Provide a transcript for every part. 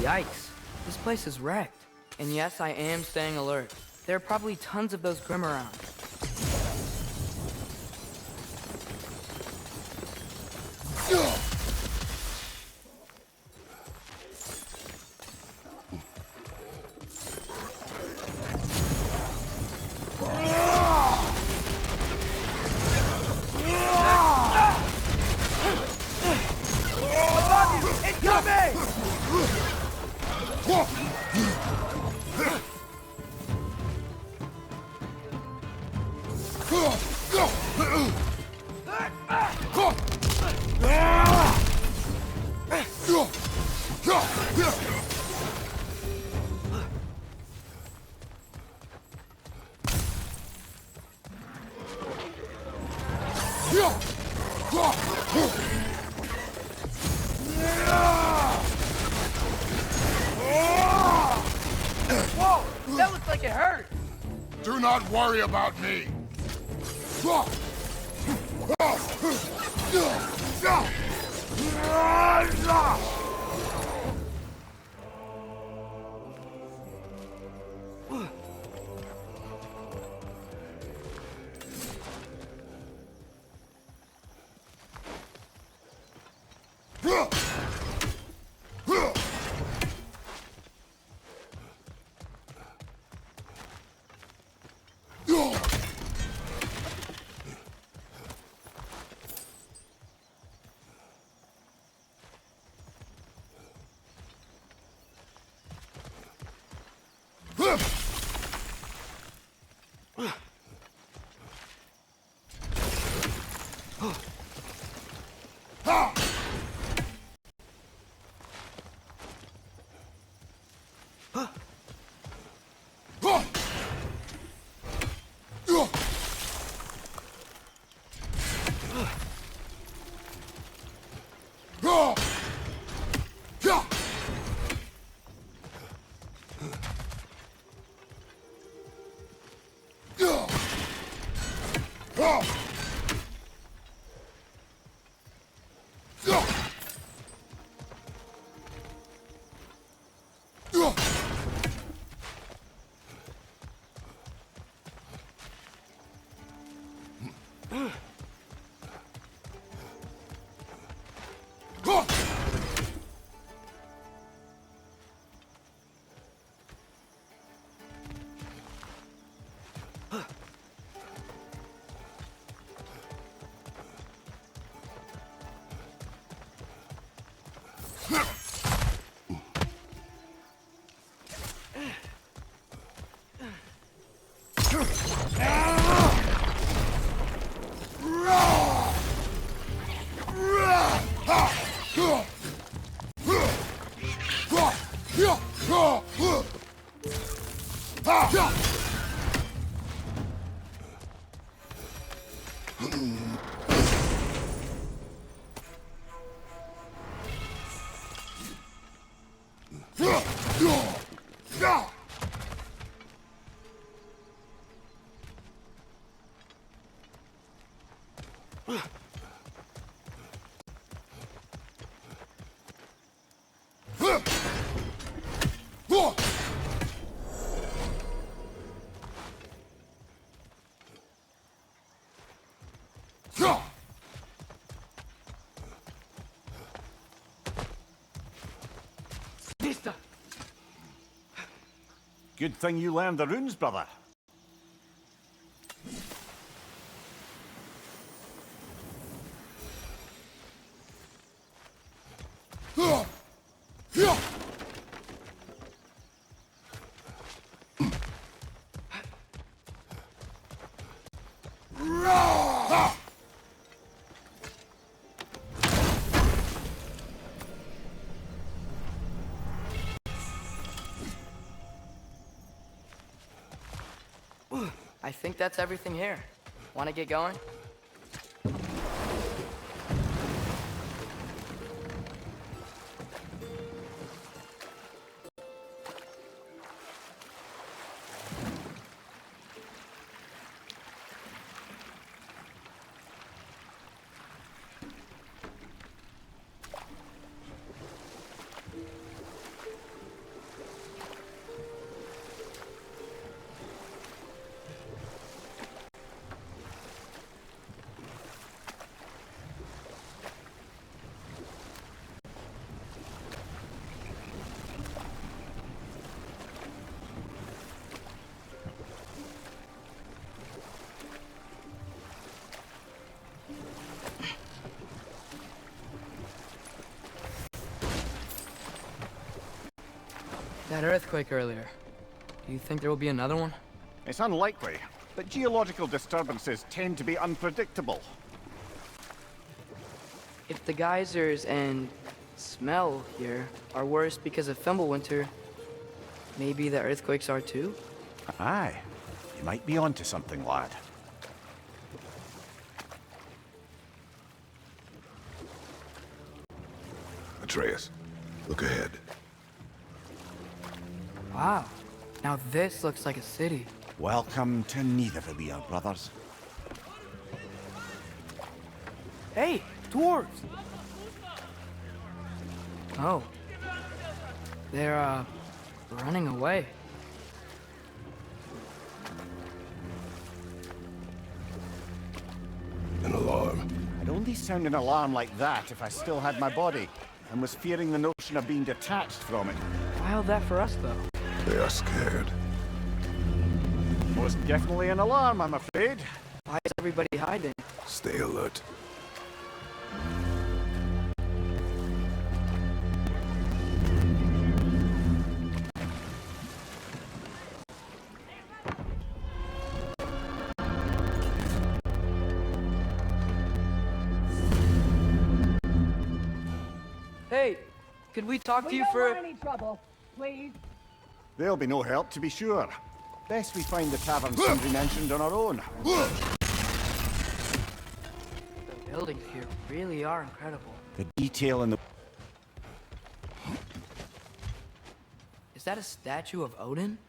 Yikes. This place is wrecked. And yes, I am staying alert. There are probably tons of those Grim around. Whoa! That looks like it hurt! Do not worry about me! Good thing you learned the runes, brother. I think that's everything here. Want to get going? That earthquake earlier. Do you think there will be another one? It's unlikely, but geological disturbances tend to be unpredictable. If the geysers and smell here are worse because of Fimbulwinter, maybe the earthquakes are too? Aye, you might be onto something, lad. Atreus, look ahead. Wow. Now this looks like a city. Welcome to Nioavellir, brothers. Hey, dwarves! Oh. They're, running away. An alarm. I'd only sound an alarm like that if I still had my body, and was fearing the notion of being detached from it. Wild that for us, though. They are scared. Most definitely an alarm, I'm afraid. Why is everybody hiding? Stay alert. Hey, could we talk to you don't for... want any trouble, please. There'll be no help, to be sure. Best we find the tavern Sindri mentioned on our own. The buildings here really are incredible. The detail in the... Is that a statue of Odin?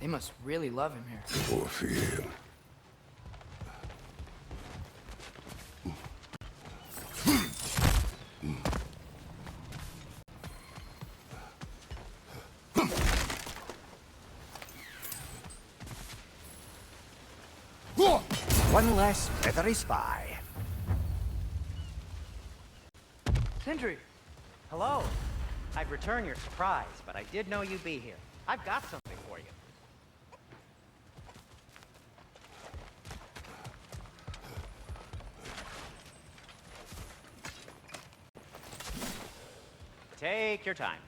They must really love him here. Or fear him. One less feathery spy. Sindri! Hello. I'd return your surprise, but I did know you'd be here. I've got something for you. Take your time.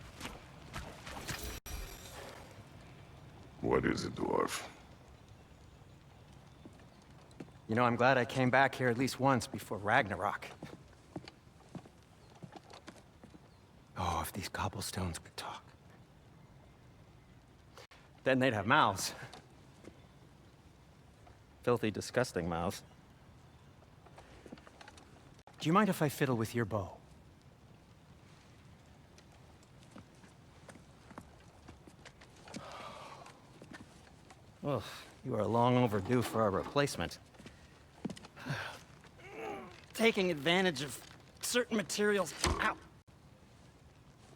What is it, dwarf? You know, I'm glad I came back here at least once before Ragnarok. Oh, if these cobblestones could talk. Then they'd have mouths. Filthy, disgusting mouths. Do you mind if I fiddle with your bow? Well, you are long overdue for a replacement. Taking advantage of certain materials. Ow.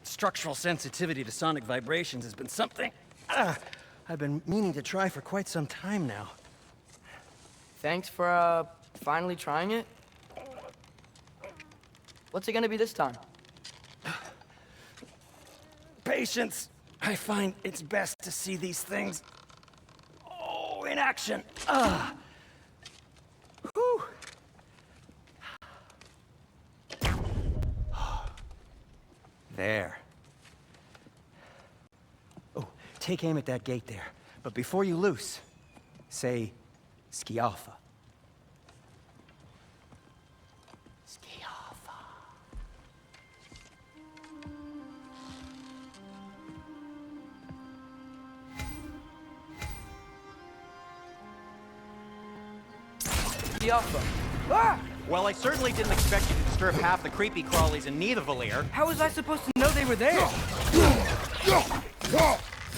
Structural sensitivity to sonic vibrations has been something I've been meaning to try for quite some time now. Thanks for, finally trying it. What's it gonna be this time? Patience. I find it's best to see these things, in action. Whew. There. Oh, take aim at that gate there. But before you loose, say, Skialfa. Skialfa. Skialfa. Ah! Well, I certainly didn't expect you to disturb half the creepy crawlies in Nioavellir. How was I supposed to know they were there?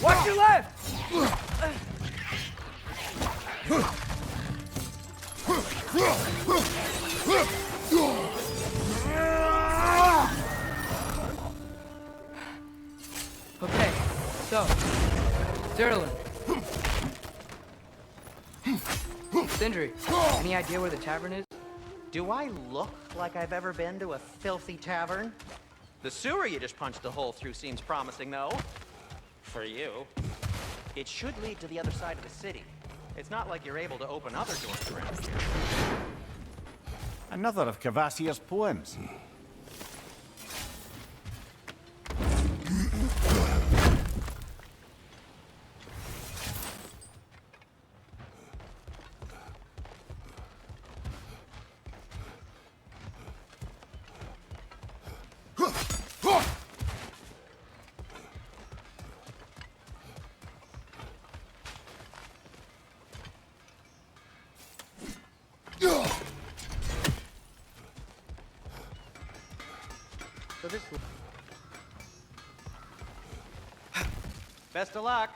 Watch your left! Okay, so, Durlin. Sindri, any idea where the tavern is? Do I look like I've ever been to a filthy tavern? The sewer you just punched a hole through seems promising, though. For you. It should lead to the other side of the city. It's not like you're able to open other doors around here. Another of Kvasir's poems. this. Best of luck.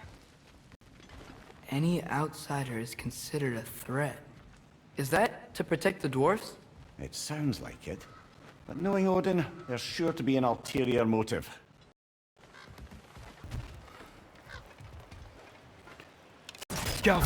Any outsider is considered a threat. Is that to protect the dwarfs? It sounds like it. But knowing Odin, there's sure to be an ulterior motive. Go.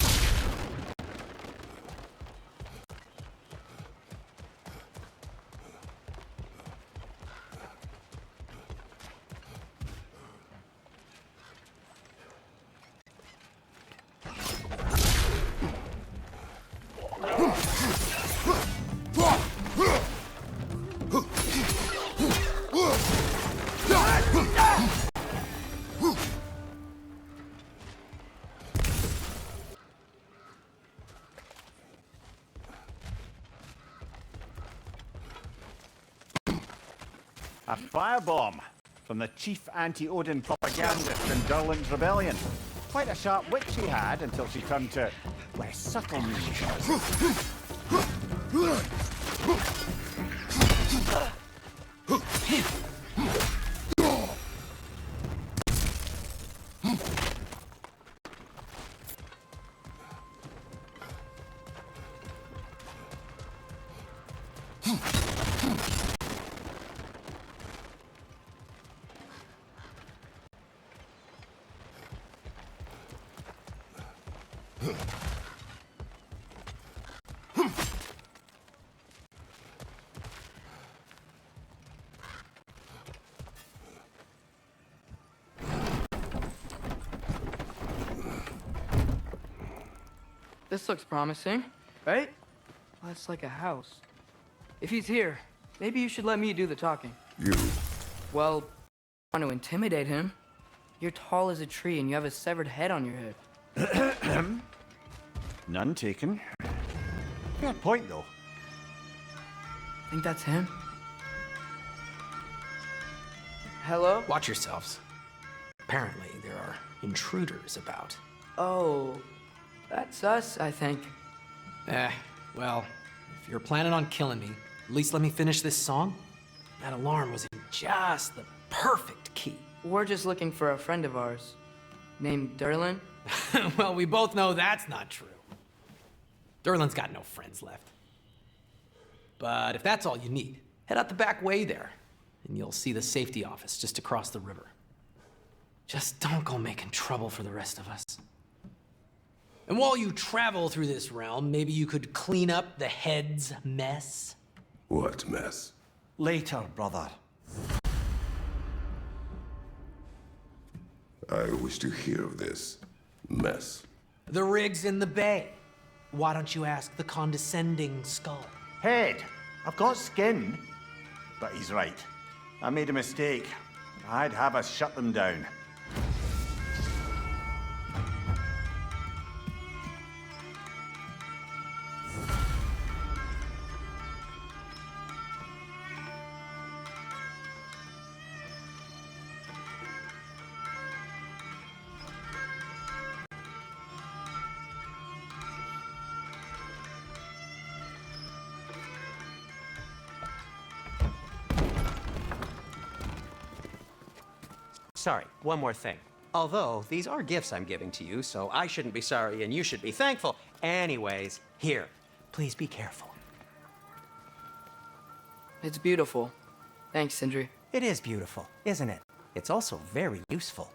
A firebomb from the chief anti-Odin propagandist in Durlin's rebellion. Quite a sharp wit she had until she turned to less subtle means. This looks promising, right? Well, that's like a house. If he's here, maybe you should let me do the talking. You. Well, I want to intimidate him. You're tall as a tree and you have a severed head on your head. None taken. Fair point, though. Think that's him? Hello? Watch yourselves. Apparently, there are intruders about. Oh, that's us, I think. Well, if you're planning on killing me, at least let me finish this song. That alarm was in just the perfect key. We're just looking for a friend of ours, named Durlin. Well, we both know that's not true. Durlin's got no friends left. But if that's all you need, head out the back way there, and you'll see the safety office just across the river. Just don't go making trouble for the rest of us. And while you travel through this realm, maybe you could clean up the head's mess? What mess? Later, brother. I wish to hear of this mess. The rig's in the bay. Why don't you ask the condescending skull? Head. I've got skin. But he's right. I made a mistake. I'd have us shut them down. Sorry, one more thing. Although, these are gifts I'm giving to you, so I shouldn't be sorry and you should be thankful. Anyways, here, please be careful. It's beautiful. Thanks, Sindri. It is beautiful, isn't it? It's also very useful.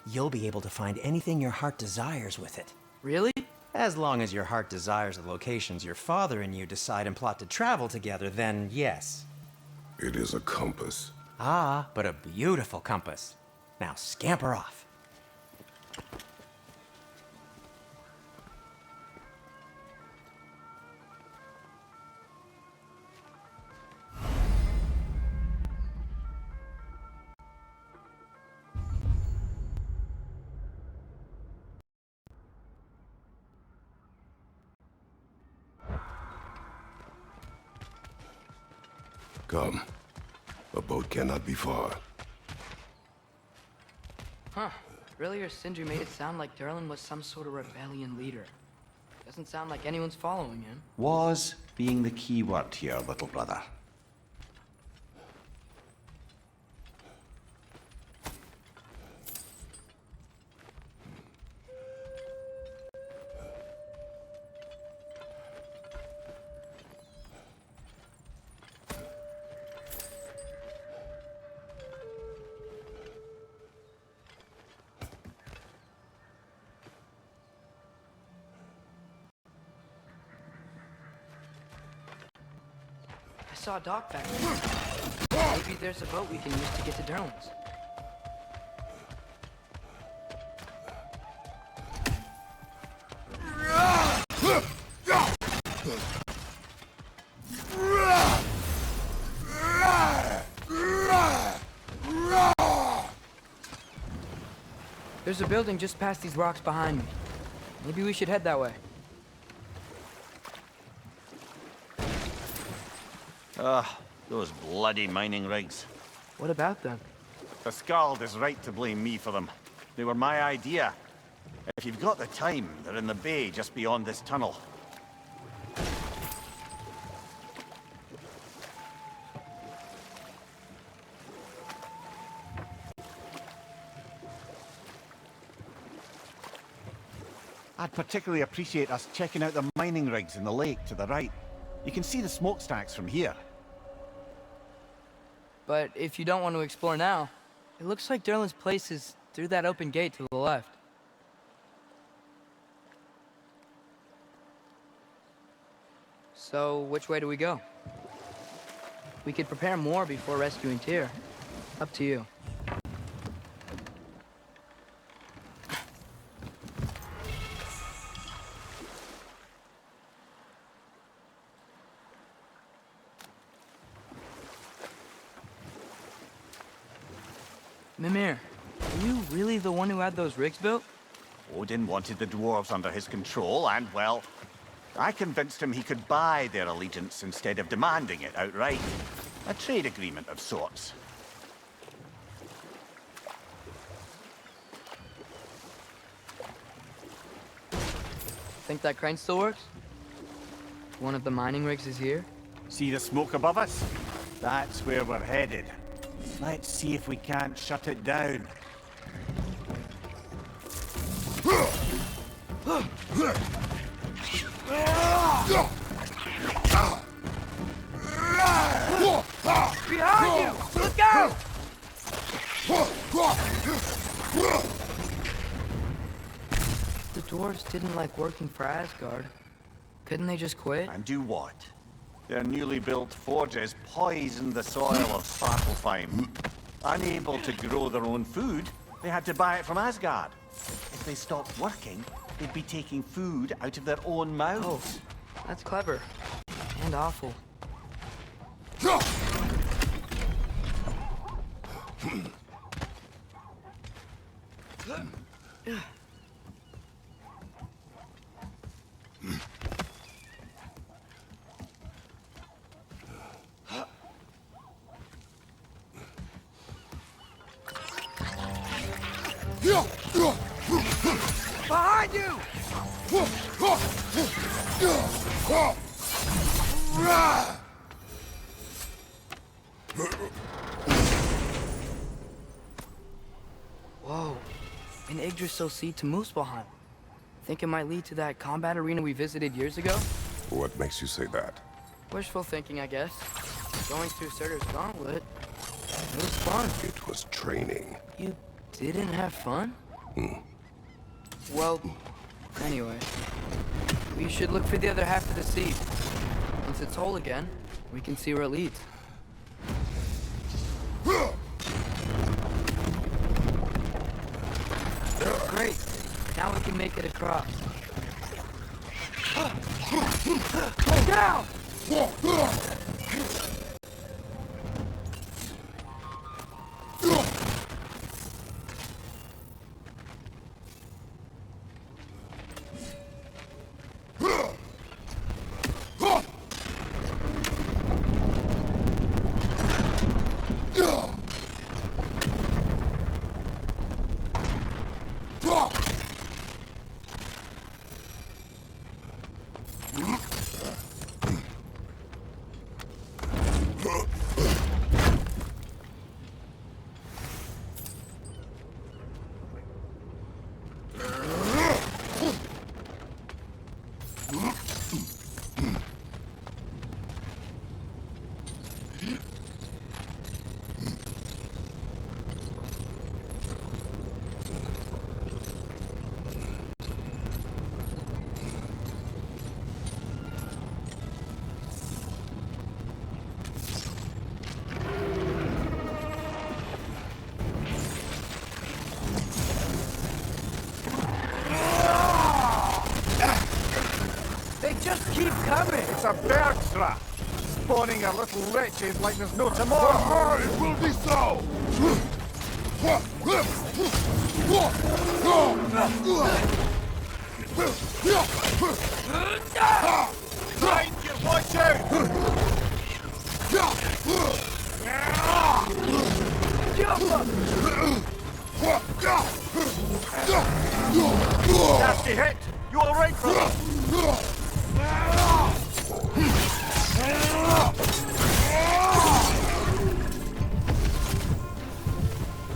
You'll be able to find anything your heart desires with it. Really? As long as your heart desires the locations your father and you decide and plot to travel together, then yes. It is a compass. Ah, but a beautiful compass. Now scamper off. Come. A boat cannot be far. Huh. Earlier, Sindri made it sound like Durlin was some sort of rebellion leader. Doesn't sound like anyone's following him. Was being the key word here, little brother. I saw a dock back there. Maybe there's a boat we can use to get to Durlin's. There's a building just past these rocks behind me. Maybe we should head that way. Those bloody mining rigs. What about them? The Skald is right to blame me for them. They were my idea. If you've got the time, they're in the bay just beyond this tunnel. I'd particularly appreciate us checking out the mining rigs in the lake to the right. You can see the smokestacks from here. But if you don't want to explore now, it looks like Durlin's place is through that open gate to the left. So, which way do we go? We could prepare more before rescuing Tyr. Up to you. Mimir, are you really the one who had those rigs built? Odin wanted the dwarves under his control, and, well, I convinced him he could buy their allegiance instead of demanding it outright. A trade agreement of sorts. Think that crane still works? One of the mining rigs is here? See the smoke above us? That's where we're headed. Let's see if we can't shut it down. Behind you! Look out! The dwarves didn't like working for Asgard. Couldn't they just quit? And do what? Their newly built forges poisoned the soil of Svartalfheim. Unable to grow their own food, they had to buy it from Asgard. If they stopped working, they'd be taking food out of their own mouths. Oh, that's clever. And awful. Behind you! Whoa. An Yggdrasil seed to Muspelheim. Think it might lead to that combat arena we visited years ago? What makes you say that? Wishful thinking, I guess. Going through Surtur's gauntlet. It was fun. It was training. You didn't have fun? Well, anyway. We should look for the other half of the seed. Once it's whole again, we can see where it leads. Great. Now we can make it across. Down! It's a bergsra, spawning our little wretches like there's no tomorrow. It will be so! Right, you watch out! Nasty hit! You alright, brother?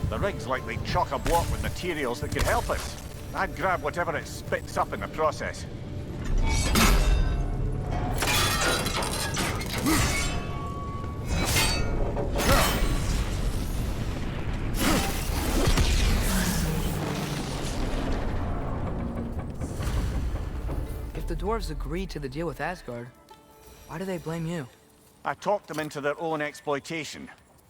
The rig's likely chock-a-block with materials that could help us. I'd grab whatever it spits up in the process. If the dwarves agreed to the deal with Asgard, why do they blame you? I talked them into their own exploitation.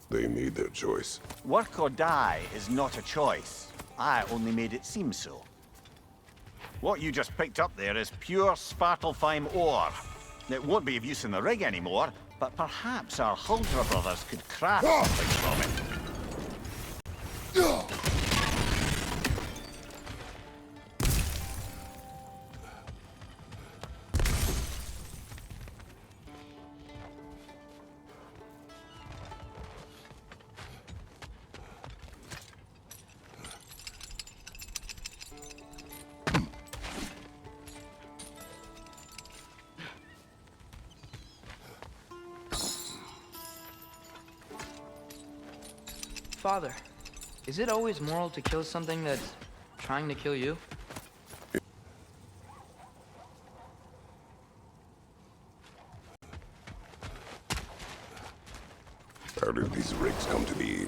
They made their choice. Work or die is not a choice. I only made it seem so. What you just picked up there is pure Svartalfheim ore. It won't be of use in the rig anymore, but perhaps our Huldra brothers could craft something from it. Father, is it always moral to kill something that's trying to kill you? How did these rigs come to be?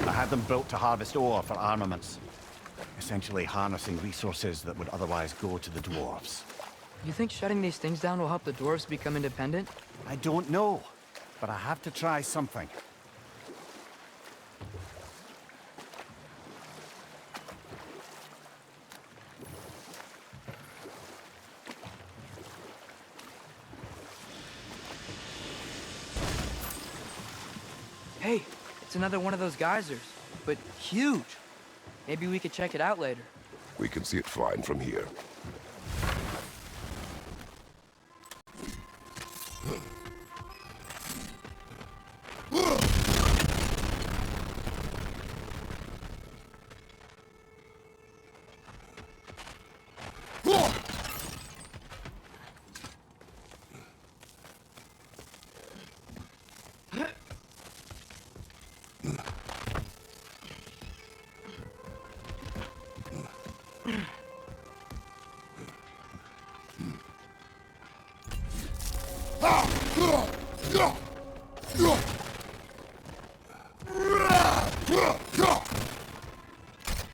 I had them built to harvest ore for armaments. Essentially harnessing resources that would otherwise go to the dwarves. You think shutting these things down will help the dwarves become independent? I don't know, but I have to try something. Hey, it's another one of those geysers, but huge. Maybe we could check it out later. We can see it fine from here.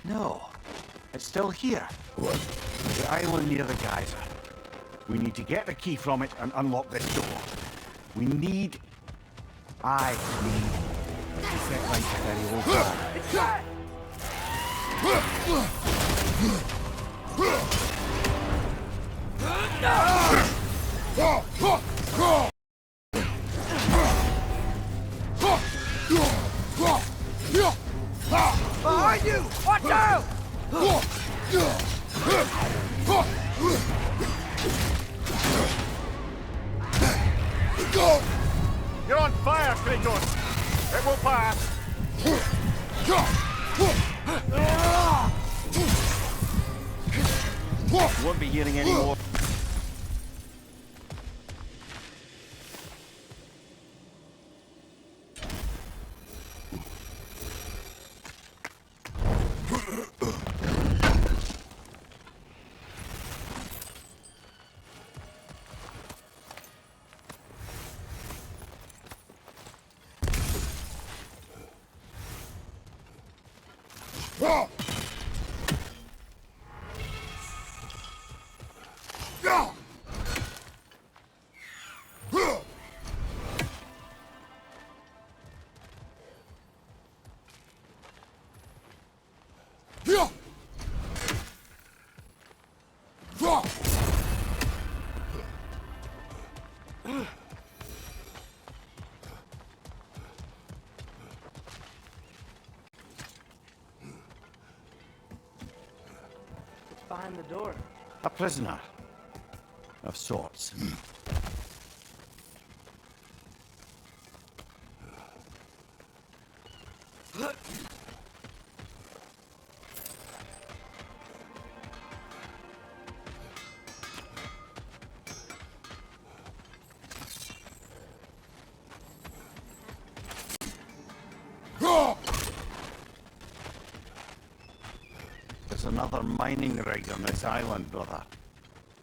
No, it's still here. What? The island near the geyser. We need to get the key from it and unlock this door. I need to set right a very old door. It's shot! Behind you! Watch out! You're on fire, Kratos! It will pass! Won't be hearing any more. behind the door? A prisoner. Of sorts. There's another mining rig on this island, brother.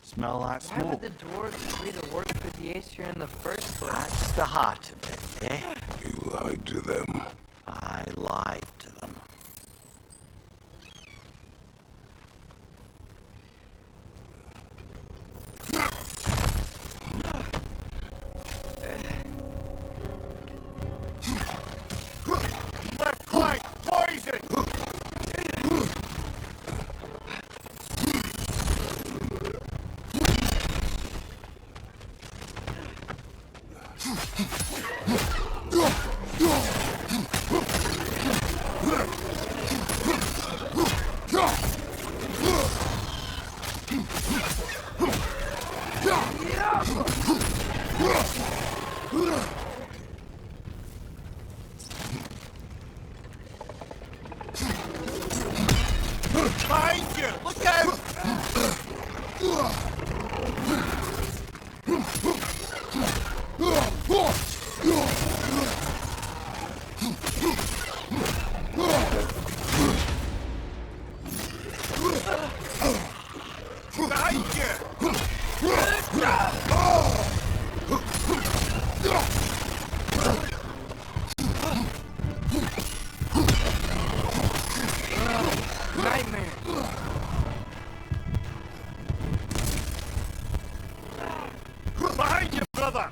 Smell that Why would smoke? the dwarves agree to work with the Aesir in the first place? That's the heart of it, eh? You lied to them. I lied to them. Left flank, poison! Behind you! Look out! Behind you! Nightmare! Behind you, brother!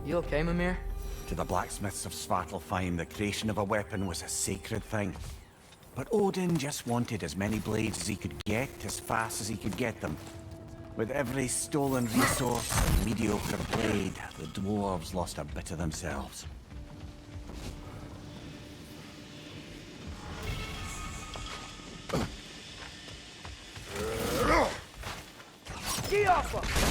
You okay, Mimir? To the blacksmiths of Svartalfheim, the creation of a weapon was a sacred thing. But Odin just wanted as many blades as he could get, as fast as he could get them. With every stolen resource and mediocre blade, the dwarves lost a bit of themselves. Get off her!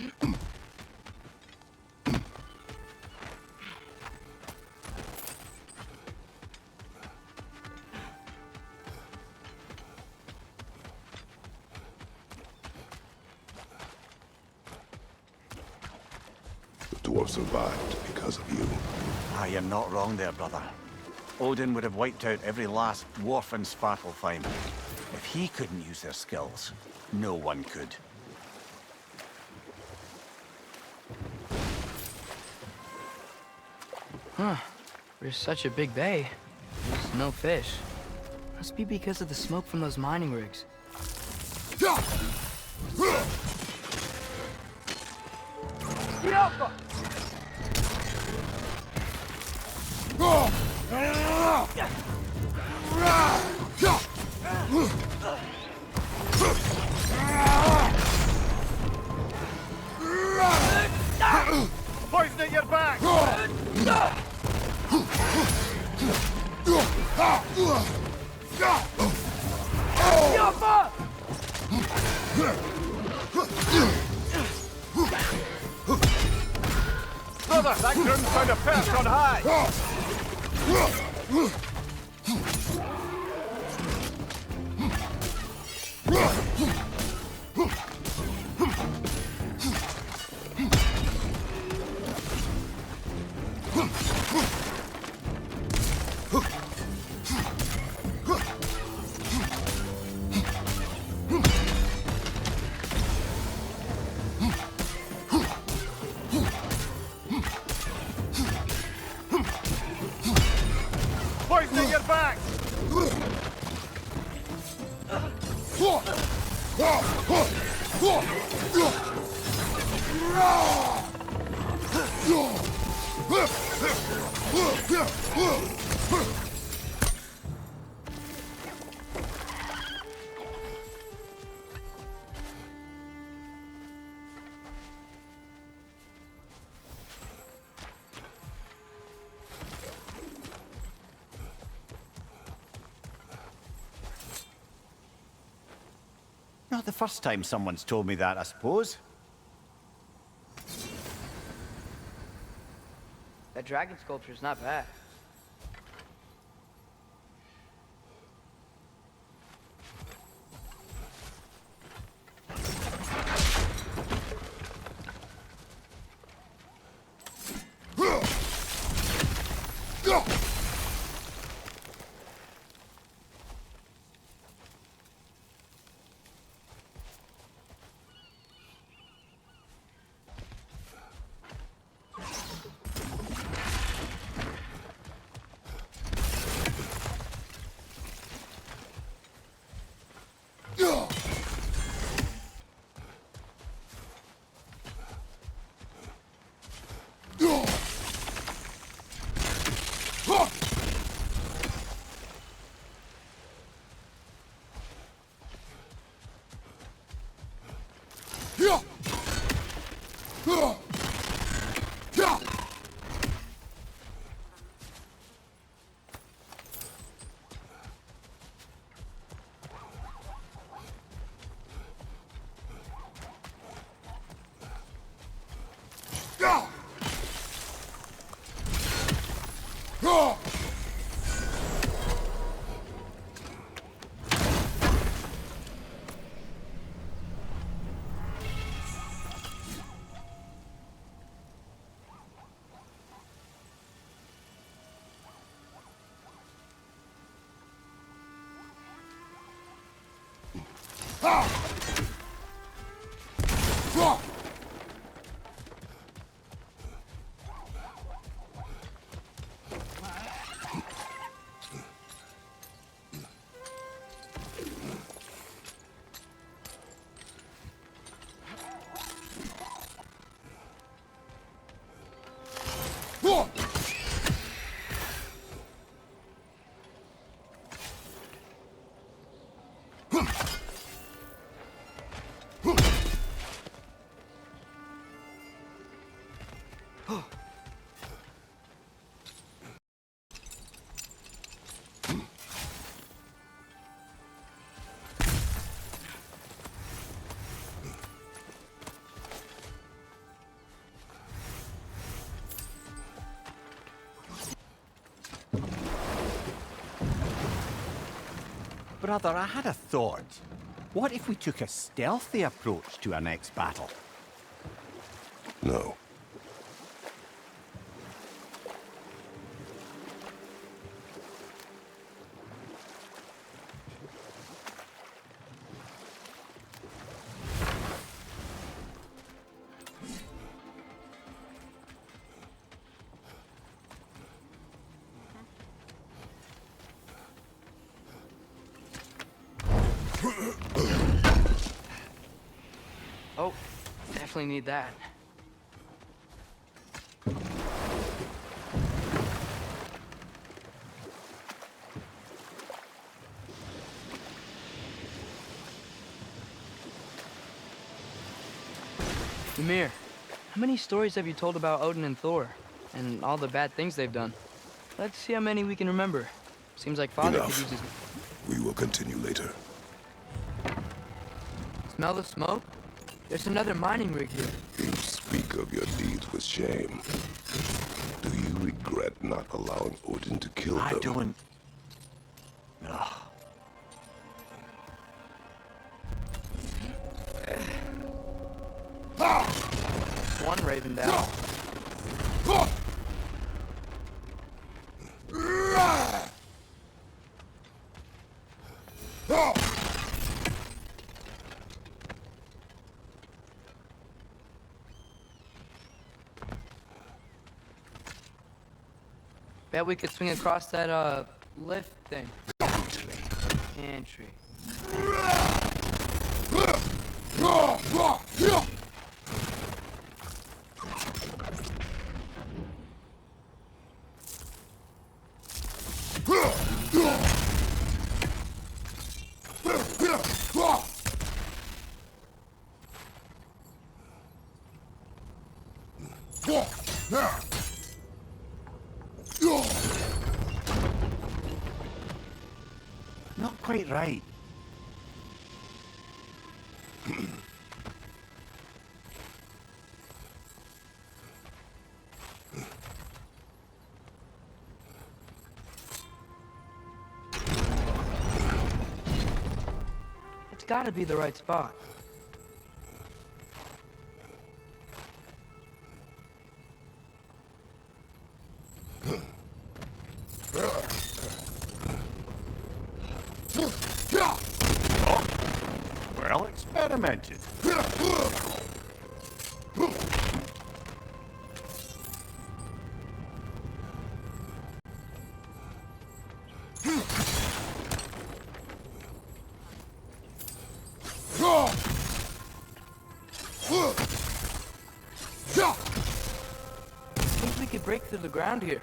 The dwarf survived because of you. Ah, you're not wrong there, brother. Odin would have wiped out every last dwarf in Svartalfheim. If he couldn't use their skills, no one could. Huh. There's such a big bay. There's no fish. Must be because of the smoke from those mining rigs. Get up! Poison at your back! Brother, that groom's found a perch on high! Poison at your back! Not the first time someone's told me that, I suppose. That dragon sculpture's not bad. Brother, I had a thought. What if we took a stealthy approach to our next battle? No. Oh, definitely need that. Ymir, how many stories have you told about Odin and Thor? And all the bad things they've done? Let's see how many we can remember. Seems like Father could use his... We will continue later. Smell the smoke? There's another mining rig here. You speak of your deeds with shame. Do you regret not allowing Odin to kill them? I don't... No. One raven down. Bet we could swing across that, lift thing. Entry. Not quite right. It's gotta be the right spot. Well experimented. Think we could break through the ground here,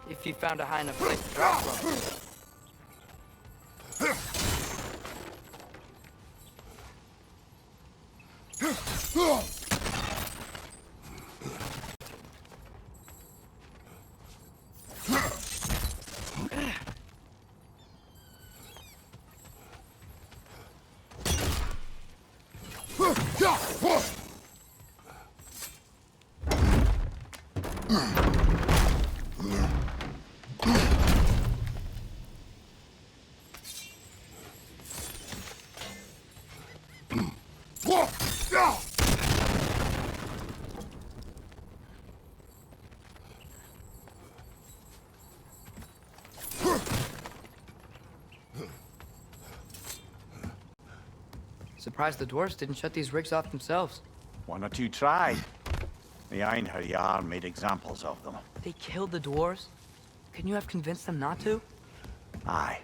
if you found a high enough place to drop from. Surprised the dwarves didn't shut these rigs off themselves. One or two tried. The Einherjar made examples of them. They killed the dwarves? Couldn't you have convinced them not to? Aye.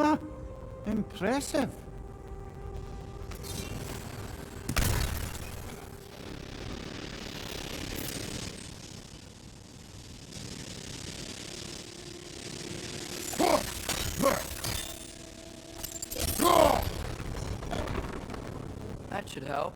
Huh. Impressive. That should help.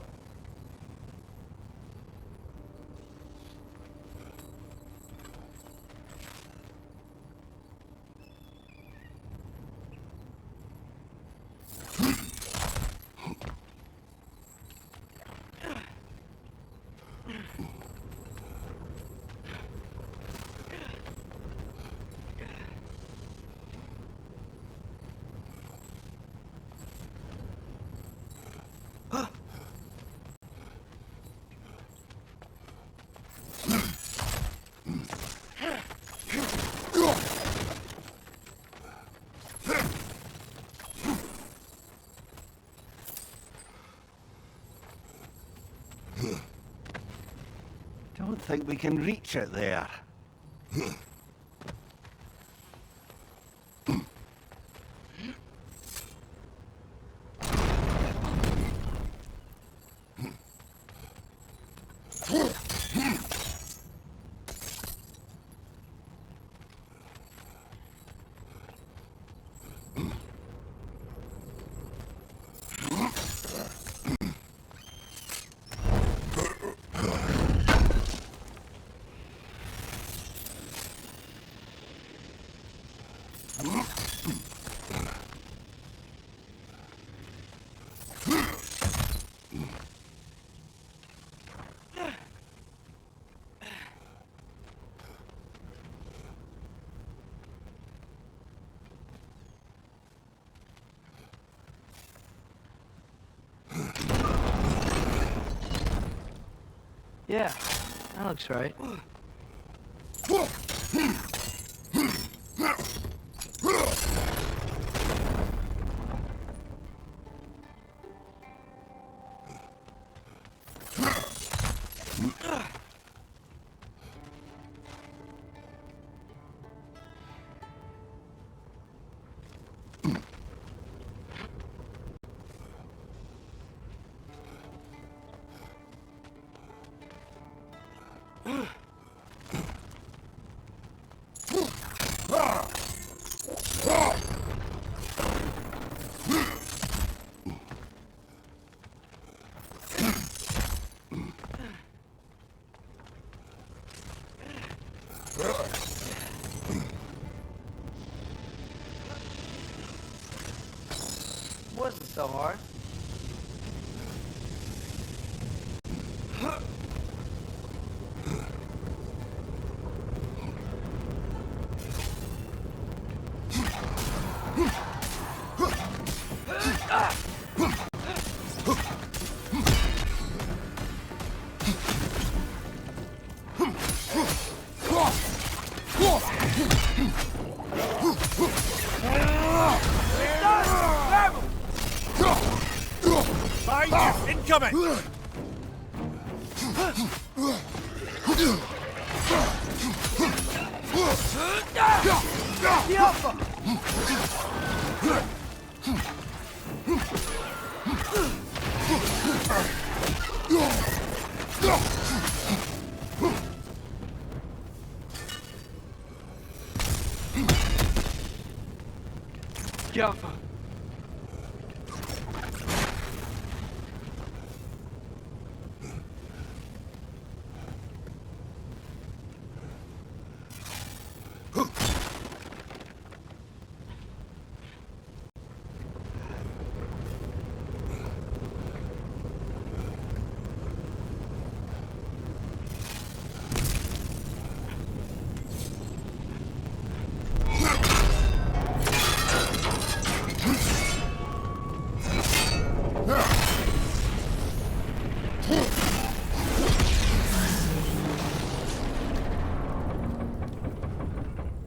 Don't think we can reach it there. Yeah, that looks right. Wasn't so hard. Incoming! The Alpha! The Alpha!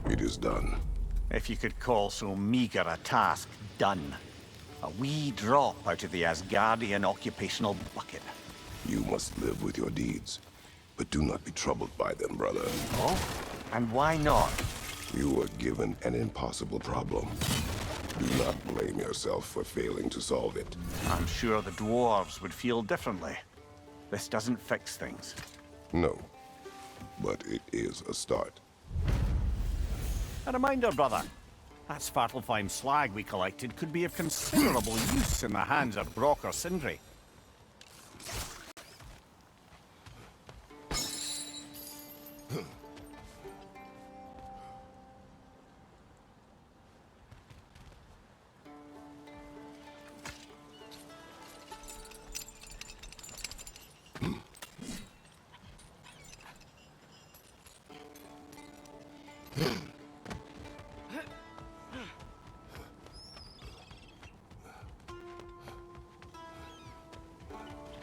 It is done. If you could call so meager a task done. A wee drop out of the Asgardian occupational bucket. You must live with your deeds, but do not be troubled by them, brother. Oh? And why not? You were given an impossible problem. Do not blame yourself for failing to solve it. I'm sure the dwarves would feel differently. This doesn't fix things. No, but it is a start. A reminder, brother. That Svartalfheim slag we collected could be of considerable use in the hands of Brock or Sindri.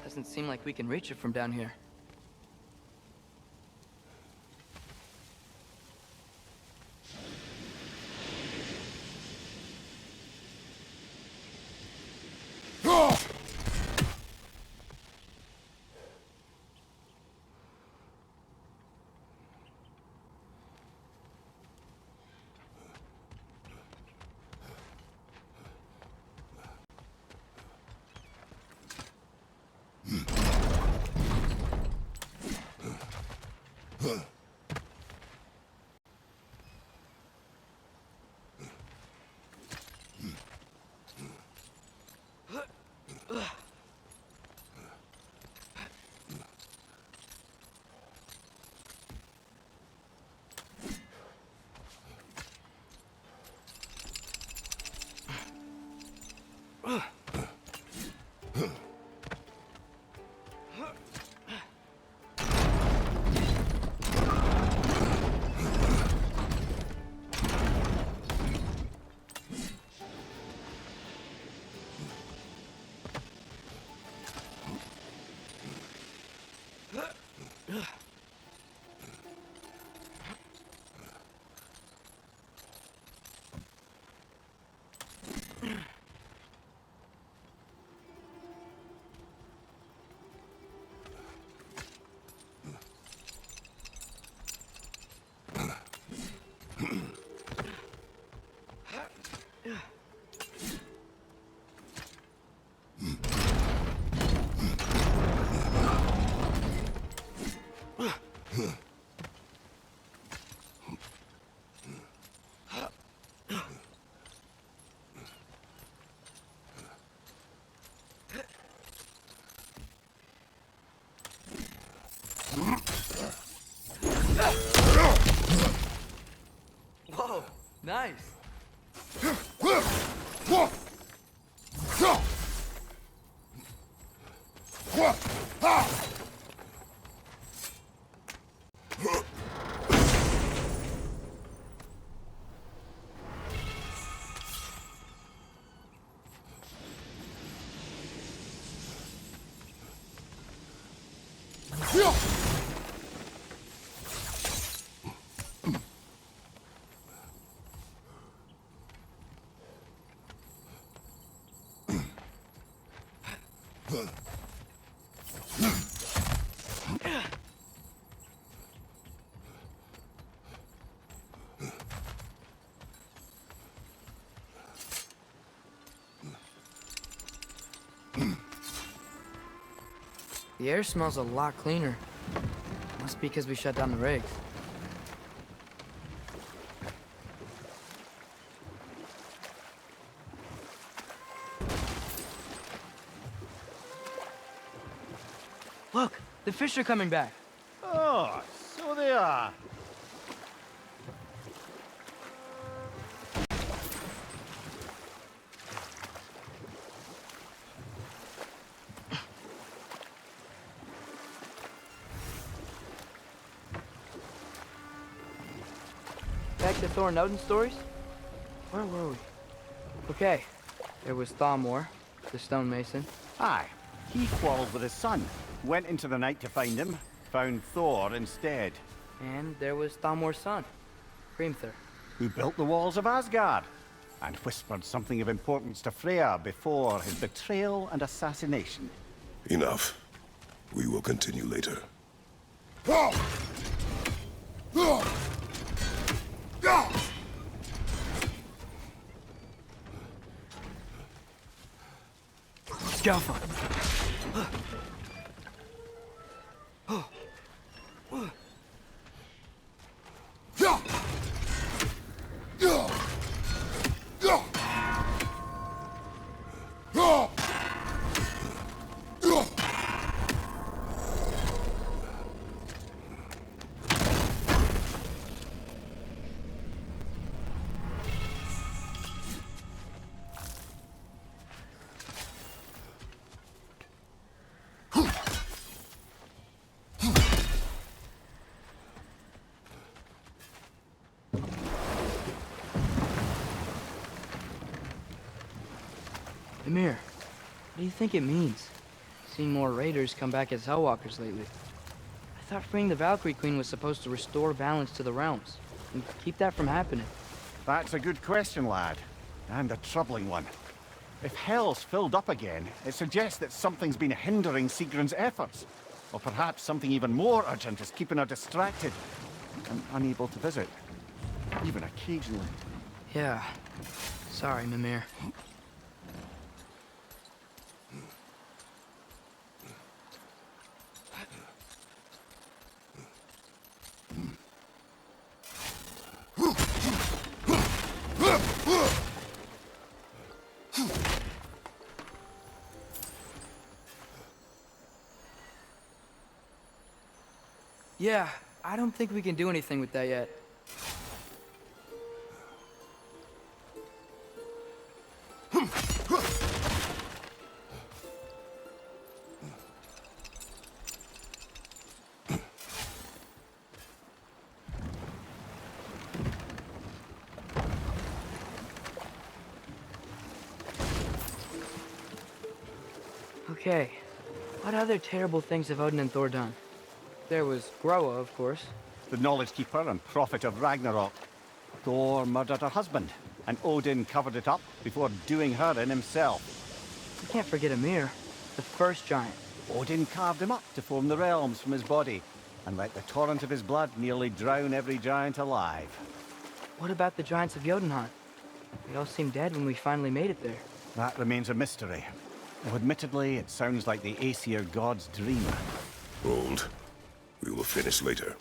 Doesn't seem like we can reach it from down here. Whoa, nice. The air smells a lot cleaner. Must be because we shut down the rigs. Look, the fish are coming back. Oh, so they are. Back to Thor and Odin stories? Where were we? Okay, there was Thalmor, the stonemason. Aye, he quarreled with his son, went into the night to find him, found Thor instead. And there was Thalmor's son, Hrimthur. Who built the walls of Asgard, and whispered something of importance to Freya before his betrayal and assassination. Enough. We will continue later. Skaffa. Emir, what do you think it means? Seeing more raiders come back as Hellwalkers lately. I thought freeing the Valkyrie Queen was supposed to restore balance to the realms, and keep that from happening. That's a good question, lad. And a troubling one. If Hell's filled up again, it suggests that something's been hindering Sigrun's efforts. Or perhaps something even more urgent is keeping her distracted and unable to visit. Even occasionally. Yeah. Sorry, Mimir. Yeah, I don't think we can do anything with that yet. Okay, what other terrible things have Odin and Thor done? There was Groa, of course. The Knowledge Keeper and Prophet of Ragnarok. Thor murdered her husband, and Odin covered it up before doing her in himself. You can't forget Ymir, the first giant. Odin carved him up to form the realms from his body, and let the torrent of his blood nearly drown every giant alive. What about the giants of Jotunheim? They all seemed dead when we finally made it there. That remains a mystery. Though admittedly, it sounds like the Aesir god's dream. Hold. We will finish later.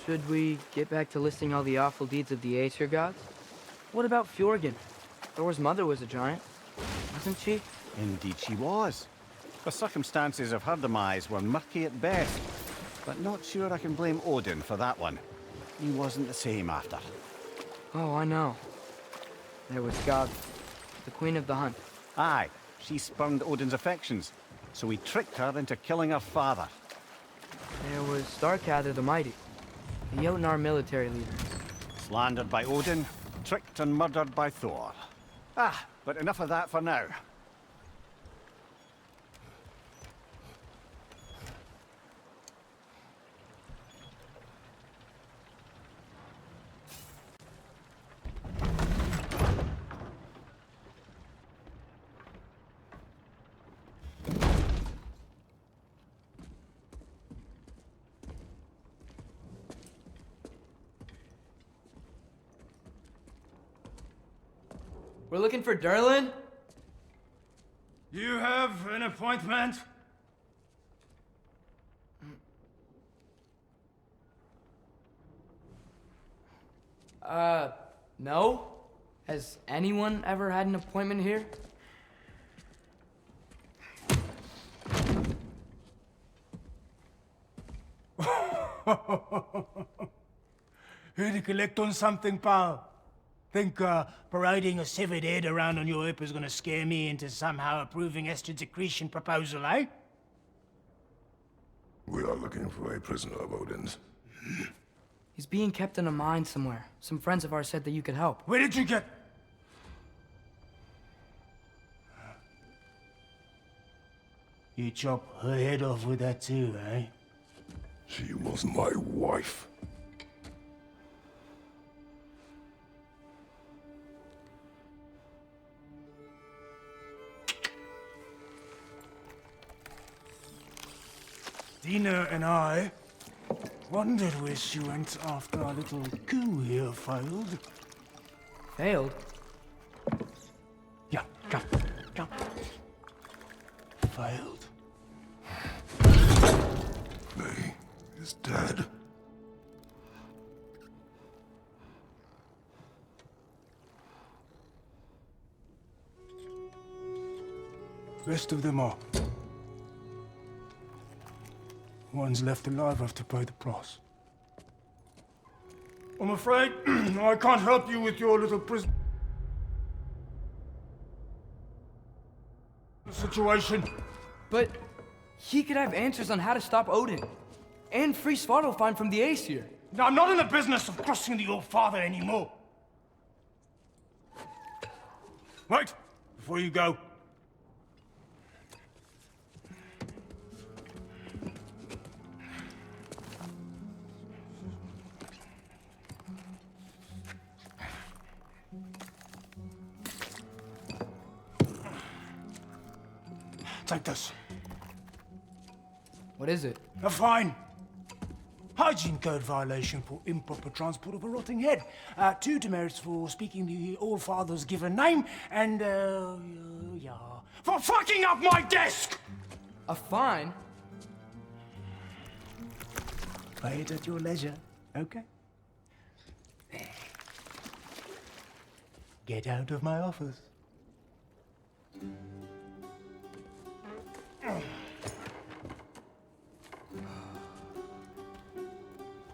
Should we get back to listing all the awful deeds of the Aesir gods? What about Fjorgyn? Thor's mother was a giant, wasn't she? Indeed she was. The circumstances of her demise were murky at best, but not sure I can blame Odin for that one. He wasn't the same after. Oh, I know. There was God, the Queen of the Hunt. Aye, she spurned Odin's affections, so he tricked her into killing her father. There was Starkadr the Mighty, the Jotnar military leader. Slandered by Odin, tricked and murdered by Thor. Ah, but enough of that for now. We're looking for Durlin? You have an appointment? No? Has anyone ever had an appointment here? Here to collect on something, pal? Think parading a severed head around on your hip is gonna scare me into somehow approving Estrid's accretion proposal, eh? We are looking for a prisoner of Odin's. He's being kept in a mine somewhere. Some friends of ours said that you could help. Where did you get... You chop her head off with that too, eh? She was my wife. Dina and I wondered where she went after our little coup here failed. Failed? Yeah, come. Failed. May is dead. Rest of them are. Ones left alive have to pay the price. I'm afraid I can't help you with your little prison situation. But he could have answers on how to stop Odin. And free Svartalfheim from the Aesir. Now, I'm not in the business of crossing the old father anymore. Wait, before you go. Take this. What is it? A fine. Hygiene code violation for improper transport of a rotting head. 2 demerits for speaking the All Father's given name, and, yeah, for fucking up my desk! A fine? Pay it at your leisure, okay? Get out of my office.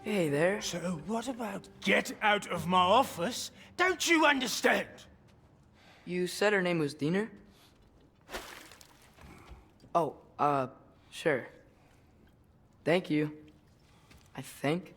Hey there. So what about get out of my office? Don't you understand? You said her name was Diener? Oh, sure. Thank you. I think.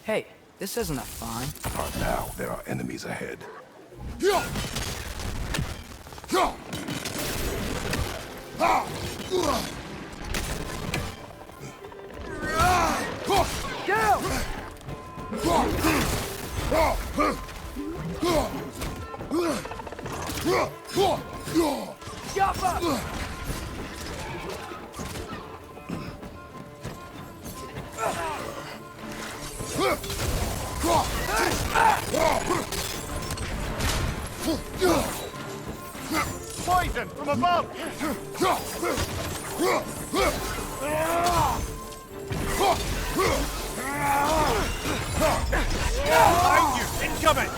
Hey, this isn't a fine. Now there are enemies ahead. Poison from above! Behind you! Incoming!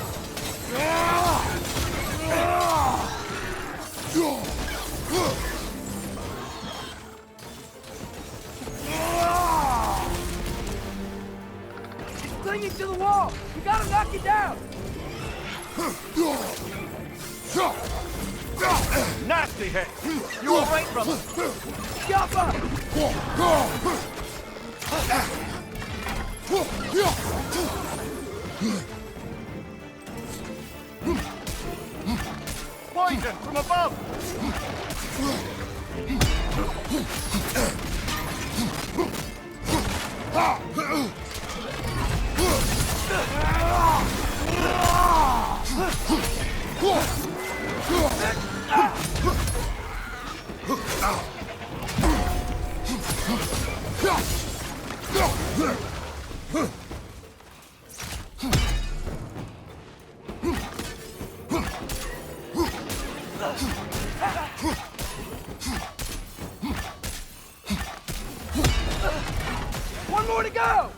He's clinging to the wall! We gotta knock it down! Nasty hit! You all right, brother? Yappa! Poison from above! One more to go!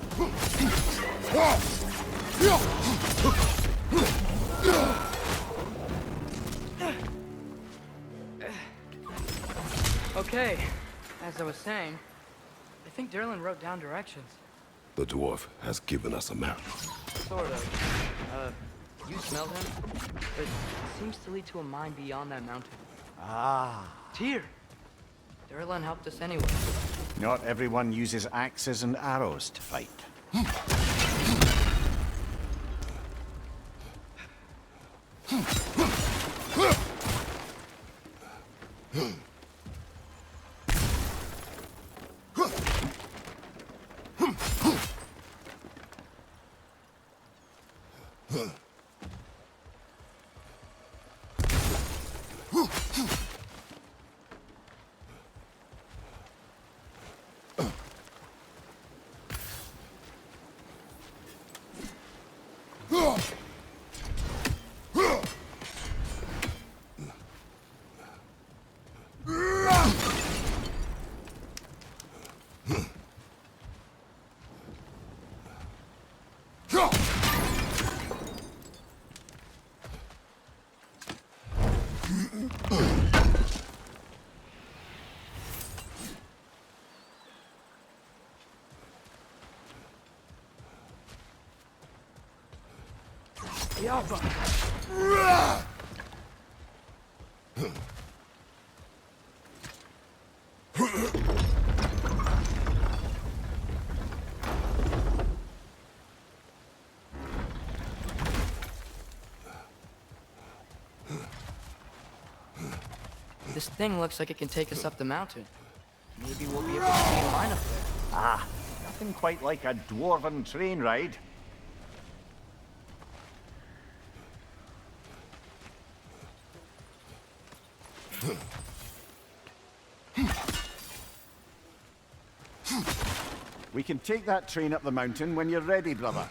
Okay, as I was saying, I think Durlin wrote down directions. The dwarf has given us a map. Sort of. You smelled him? But it seems to lead to a mine beyond that mountain. Ah. Tyr! Durlin helped us anyway. Not everyone uses axes and arrows to fight. This thing looks like it can take us up the mountain. Maybe we'll be able to see a mine up there. Ah, nothing quite like a dwarven train ride. We can take that train up the mountain when you're ready, brother.